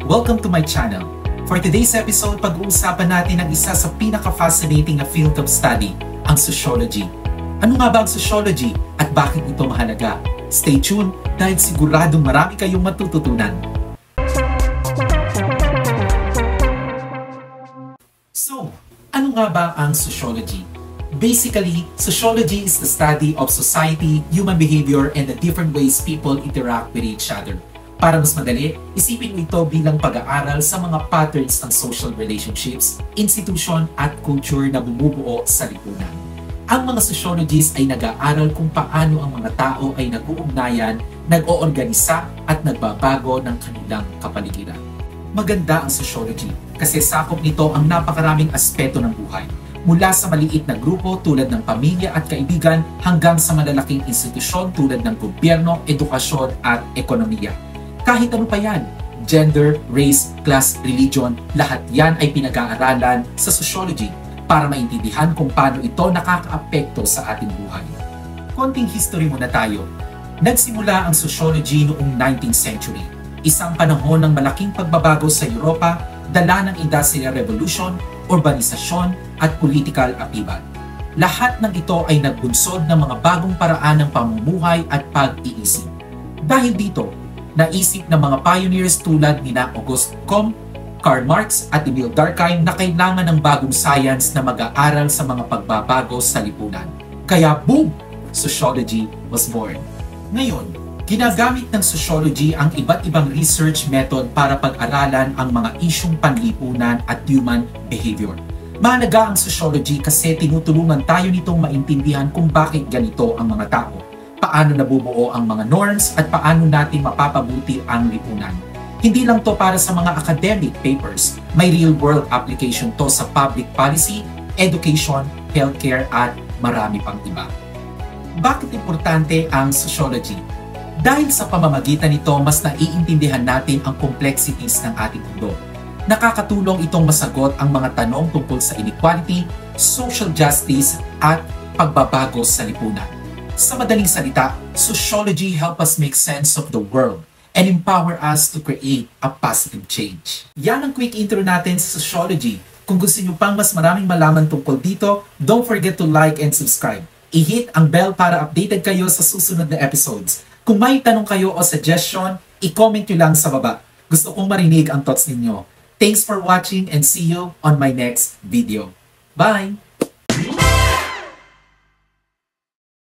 Welcome to my channel. For today's episode, pag-uusapan natin ang isa sa pinaka-fascinating na field of study, ang sociology. Ano nga ba ang sociology at bakit ito mahalaga? Stay tuned dahil siguradong marami kayong matututunan. So, ano nga ba ang sociology? Basically, sociology is the study of society, human behavior, and the different ways people interact with each other. Para mas madali, isipin mo ito bilang pag-aaral sa mga patterns ng social relationships, institution at culture na bumubuo sa lipunan. Ang mga sociologists ay nag-aaral kung paano ang mga tao ay nag-uugnayan, nag-oorganisa at nagbabago ng kanilang kapaligiran. Maganda ang sociology kasi sakop nito ang napakaraming aspeto ng buhay. Mula sa maliit na grupo tulad ng pamilya at kaibigan hanggang sa malalaking institusyon tulad ng gobyerno, edukasyon at ekonomiya. Kahit ano pa yan, gender, race, class, religion, lahat yan ay pinag-aaralan sa sociology para maintindihan kung paano ito nakakaapekto sa ating buhay. Konting history muna tayo. Nagsimula ang sociology noong 19th century. Isang panahon ng malaking pagbabago sa Europa, dala ng Industrial Revolution, urbanisasyon at political upheaval. Lahat ng ito ay nagbunsod ng mga bagong paraan ng pamumuhay at pag-iisip. Dahil dito, naisip ng mga pioneers tulad nina Auguste Comte, Karl Marx at Emile Durkheim na kailangan ng bagong science na mag-aaral sa mga pagbabago sa lipunan. Kaya boom! Sociology was born. Ngayon, ginagamit ng sociology ang iba't ibang research method para pag-aralan ang mga isyung panlipunan at human behavior. Mahalaga ang sociology kasi tinutulungan tayo nitong maintindihan kung bakit ganito ang mga tao, paano nabubuo ang mga norms at paano natin mapapabuti ang lipunan. Hindi lang to para sa mga academic papers, may real-world application to sa public policy, education, healthcare at marami pang iba. Bakit importante ang sociology? Dahil sa pamamagitan nito, mas naiintindihan natin ang complexities ng ating mundo. Nakakatulong itong masagot ang mga tanong tungkol sa inequality, social justice at pagbabago sa lipunan. Sa madaling salita, sociology helps us make sense of the world and empower us to create a positive change. Yan ang quick intro natin sa sociology. Kung gusto nyo pang mas maraming malaman tungkol dito, don't forget to like and subscribe. I-hit ang bell para updated kayo sa susunod na episodes. Kung may tanong kayo o suggestion, i-comment nyo lang sa baba. Gusto kong marinig ang thoughts ninyo. Thanks for watching and see you on my next video. Bye!